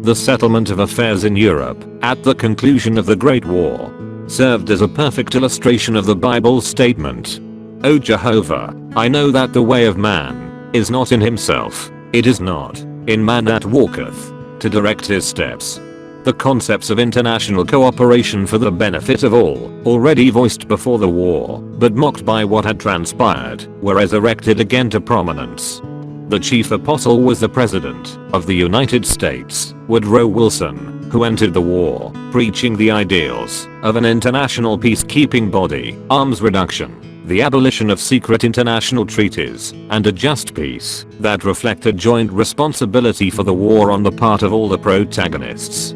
The settlement of affairs in Europe, at the conclusion of the Great War, served as a perfect illustration of the Bible's statement, "O Jehovah, I know that the way of man is not in himself, it is not in man that walketh, to direct his steps." The concepts of international cooperation for the benefit of all, already voiced before the war, but mocked by what had transpired, were resurrected again to prominence. The chief apostle was the President of the United States, Woodrow Wilson, who entered the war, preaching the ideals of an international peacekeeping body, arms reduction, the abolition of secret international treaties, and a just peace that reflected joint responsibility for the war on the part of all the protagonists.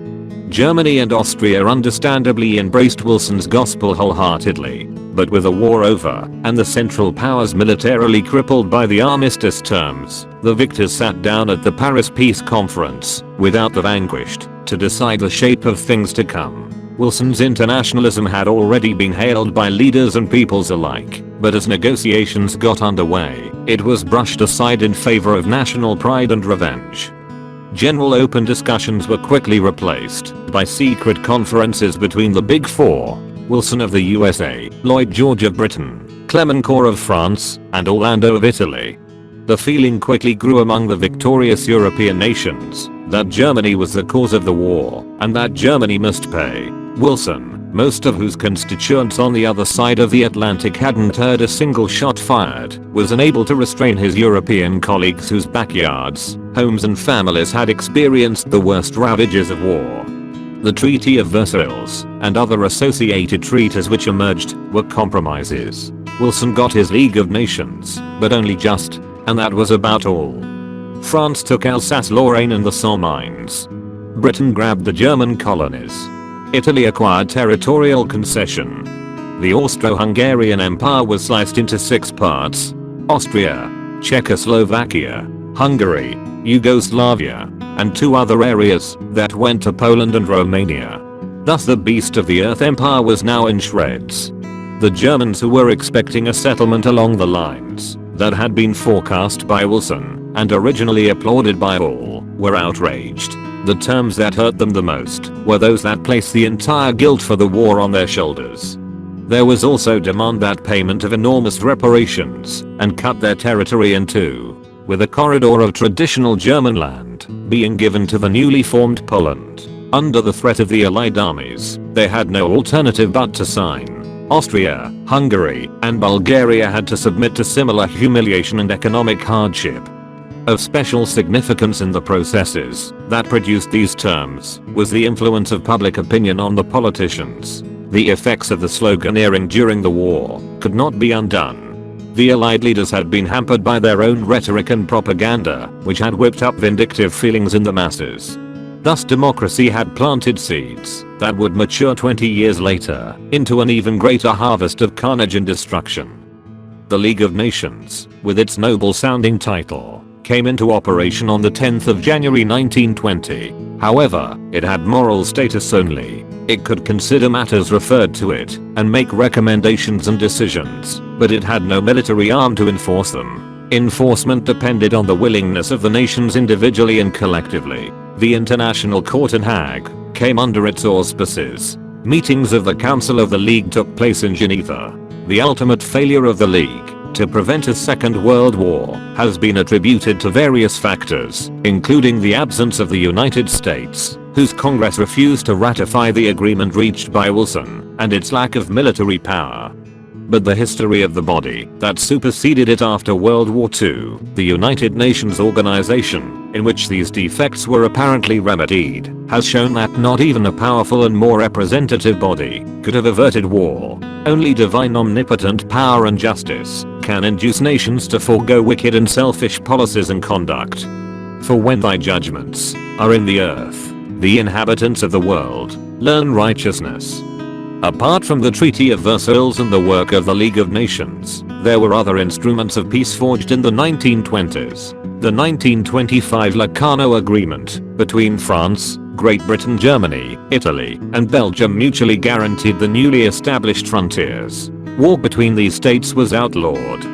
Germany and Austria understandably embraced Wilson's gospel wholeheartedly, but with the war over and the Central Powers militarily crippled by the armistice terms, the victors sat down at the Paris Peace Conference, without the vanquished, to decide the shape of things to come. Wilson's internationalism had already been hailed by leaders and peoples alike, but as negotiations got underway, it was brushed aside in favor of national pride and revenge. General open discussions were quickly replaced by secret conferences between the Big Four, Wilson of the USA, Lloyd George of Britain, Clemenceau of France, and Orlando of Italy. The feeling quickly grew among the victorious European nations that Germany was the cause of the war and that Germany must pay. Wilson, most of whose constituents on the other side of the Atlantic hadn't heard a single shot fired, was unable to restrain his European colleagues whose backyards, homes and families had experienced the worst ravages of war. The Treaty of Versailles and other associated treaties which emerged were compromises. Wilson got his League of Nations, but only just, and that was about all. France took Alsace-Lorraine and the Somme mines. Britain grabbed the German colonies. Italy acquired territorial concession. The Austro-Hungarian Empire was sliced into 6 parts: Austria, Czechoslovakia, Hungary, Yugoslavia, and 2 other areas that went to Poland and Romania. Thus the beast of the earth empire was now in shreds. The Germans, who were expecting a settlement along the lines that had been forecast by Wilson and originally applauded by all, were outraged. The terms that hurt them the most were those that placed the entire guilt for the war on their shoulders. There was also demand that payment of enormous reparations and cut their territory in two, with a corridor of traditional German land being given to the newly formed Poland. Under the threat of the Allied armies, they had no alternative but to sign. Austria, Hungary, and Bulgaria had to submit to similar humiliation and economic hardship. Of special significance in the processes that produced these terms was the influence of public opinion on the politicians. The effects of the sloganeering during the war could not be undone. The Allied leaders had been hampered by their own rhetoric and propaganda, which had whipped up vindictive feelings in the masses. Thus democracy had planted seeds that would mature 20 years later into an even greater harvest of carnage and destruction. The League of Nations, with its noble-sounding title, came into operation on the 10th of January 1920. However, it had moral status only. It could consider matters referred to it and make recommendations and decisions, but it had no military arm to enforce them. Enforcement depended on the willingness of the nations individually and collectively. The International Court in Hague came under its auspices. Meetings of the Council of the League took place in Geneva. The ultimate failure of the League to prevent a Second World War has been attributed to various factors, including the absence of the United States, whose Congress refused to ratify the agreement reached by Wilson, and its lack of military power. But the history of the body that superseded it after World War II, the United Nations Organization, in which these defects were apparently remedied, has shown that not even a powerful and more representative body could have averted war. Only divine omnipotent power and justice can induce nations to forego wicked and selfish policies and conduct. For when thy judgments are in the earth, the inhabitants of the world learn righteousness. Apart from the Treaty of Versailles and the work of the League of Nations, there were other instruments of peace forged in the 1920s. The 1925 Locarno Agreement between France, Great Britain, Germany, Italy, and Belgium mutually guaranteed the newly established frontiers. War between these states was outlawed.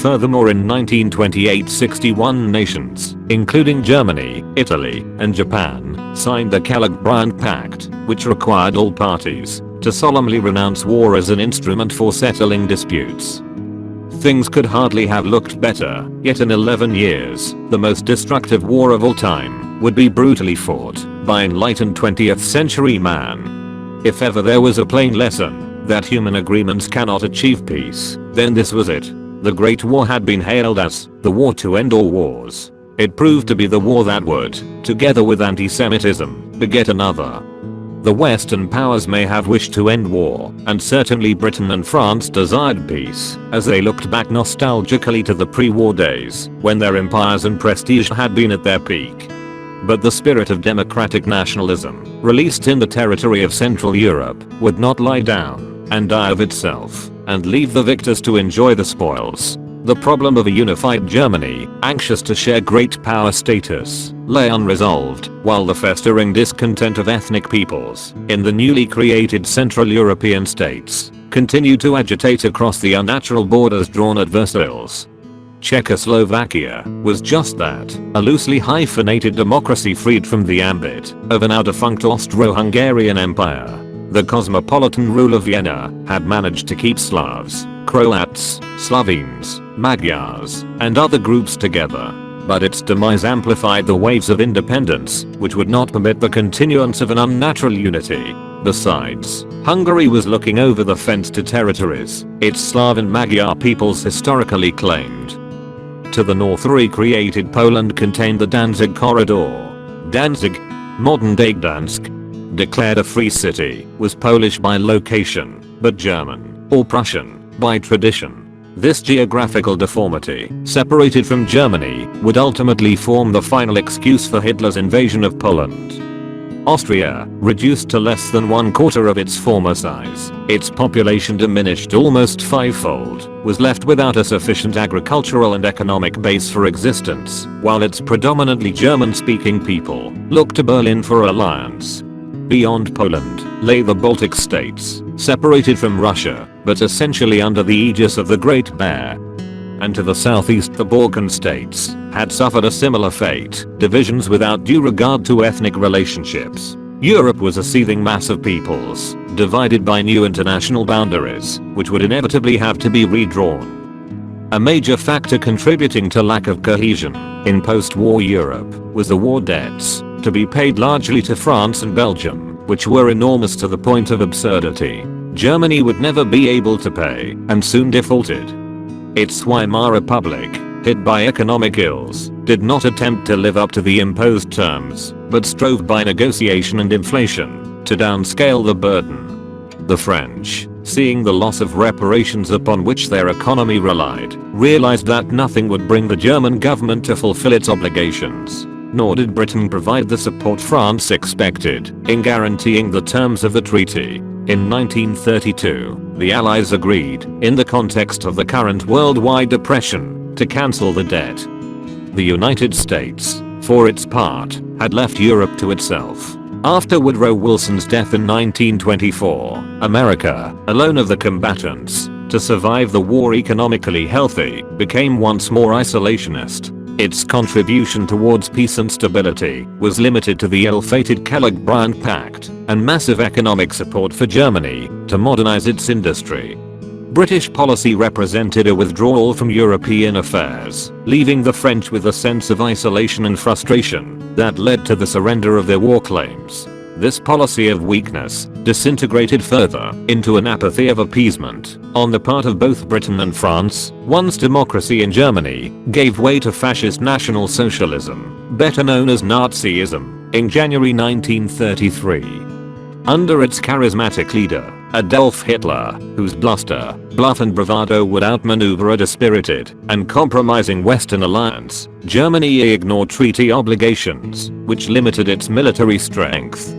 Furthermore, in 1928, 61 nations, including Germany, Italy, and Japan, signed the Kellogg-Briand Pact, which required all parties to solemnly renounce war as an instrument for settling disputes. Things could hardly have looked better, yet in 11 years, the most destructive war of all time would be brutally fought by enlightened 20th century man. If ever there was a plain lesson that human agreements cannot achieve peace, then this was it. The Great War had been hailed as the war to end all wars. It proved to be the war that would, together with anti-Semitism, beget another. The Western powers may have wished to end war, and certainly Britain and France desired peace, as they looked back nostalgically to the pre-war days, when their empires and prestige had been at their peak. But the spirit of democratic nationalism, released in the territory of Central Europe, would not lie down and die of itself, and leave the victors to enjoy the spoils. The problem of a unified Germany, anxious to share great power status, lay unresolved, while the festering discontent of ethnic peoples in the newly created Central European states continued to agitate across the unnatural borders drawn at Versailles. Czechoslovakia was just that, a loosely hyphenated democracy freed from the ambit of a now defunct Austro-Hungarian empire. The cosmopolitan rule of Vienna had managed to keep Slavs, Croats, Slovenes, Magyars, and other groups together. But its demise amplified the waves of independence, which would not permit the continuance of an unnatural unity. Besides, Hungary was looking over the fence to territories its Slav and Magyar peoples historically claimed. To the north, recreated Poland contained the Danzig corridor. Danzig, modern-day Gdansk, declared a free city, was Polish by location, but German, or Prussian, by tradition. This geographical deformity, separated from Germany, would ultimately form the final excuse for Hitler's invasion of Poland. Austria, reduced to less than 1/4 of its former size, its population diminished almost fivefold, was left without a sufficient agricultural and economic base for existence, while its predominantly German-speaking people looked to Berlin for alliance. Beyond Poland lay the Baltic states, separated from Russia, but essentially under the aegis of the Great Bear. And to the southeast, the Balkan states had suffered a similar fate, divisions without due regard to ethnic relationships. Europe was a seething mass of peoples, divided by new international boundaries, which would inevitably have to be redrawn. A major factor contributing to lack of cohesion in post-war Europe was the war debts, to be paid largely to France and Belgium, which were enormous to the point of absurdity. Germany would never be able to pay, and soon defaulted. Its Weimar Republic, hit by economic ills, did not attempt to live up to the imposed terms, but strove by negotiation and inflation to downscale the burden. The French, seeing the loss of reparations upon which their economy relied, realized that nothing would bring the German government to fulfill its obligations. Nor did Britain provide the support France expected in guaranteeing the terms of the treaty. In 1932, the Allies agreed, in the context of the current worldwide depression, to cancel the debt. The United States, for its part, had left Europe to itself. After Woodrow Wilson's death in 1924, America, alone of the combatants, to survive the war economically healthy, became once more isolationist. Its contribution towards peace and stability was limited to the ill-fated Kellogg-Briand Pact and massive economic support for Germany to modernize its industry. British policy represented a withdrawal from European affairs, leaving the French with a sense of isolation and frustration that led to the surrender of their war claims. This policy of weakness disintegrated further into an apathy of appeasement on the part of both Britain and France. Once democracy in Germany gave way to fascist National Socialism, better known as Nazism, in January 1933. Under its charismatic leader, Adolf Hitler, whose bluster, bluff and bravado would outmaneuver a dispirited and compromising Western alliance, Germany ignored treaty obligations, which limited its military strength.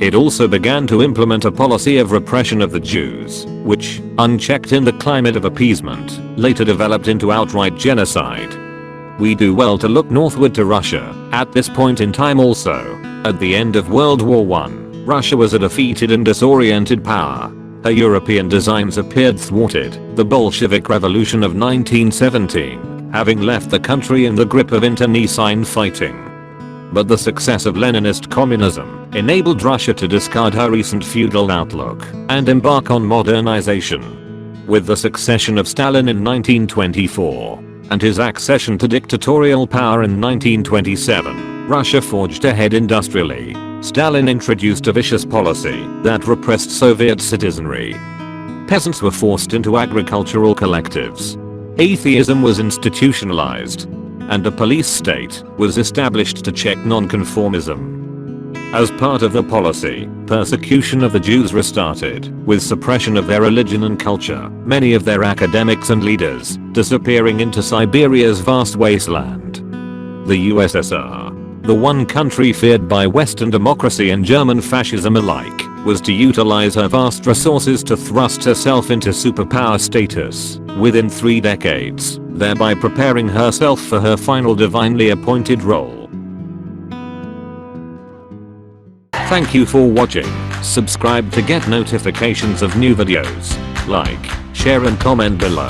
It also began to implement a policy of repression of the Jews, which, unchecked in the climate of appeasement, later developed into outright genocide. We do well to look northward to Russia. At this point in time also, at the end of World War I, Russia was a defeated and disoriented power. Her European designs appeared thwarted, the Bolshevik Revolution of 1917 having left the country in the grip of internecine fighting. But the success of Leninist communism enabled Russia to discard her recent feudal outlook and embark on modernization. With the succession of Stalin in 1924 and his accession to dictatorial power in 1927, Russia forged ahead industrially. Stalin introduced a vicious policy that repressed Soviet citizenry. Peasants were forced into agricultural collectives. Atheism was institutionalized, and a police state was established to check nonconformism. As part of the policy, persecution of the Jews restarted, with suppression of their religion and culture, many of their academics and leaders disappearing into Siberia's vast wasteland. The USSR, the one country feared by Western democracy and German fascism alike, was to utilize her vast resources to thrust herself into superpower status within 3 decades, thereby preparing herself for her final divinely appointed role. Thank you for watching. Subscribe to get notifications of new videos. Like, share and comment below.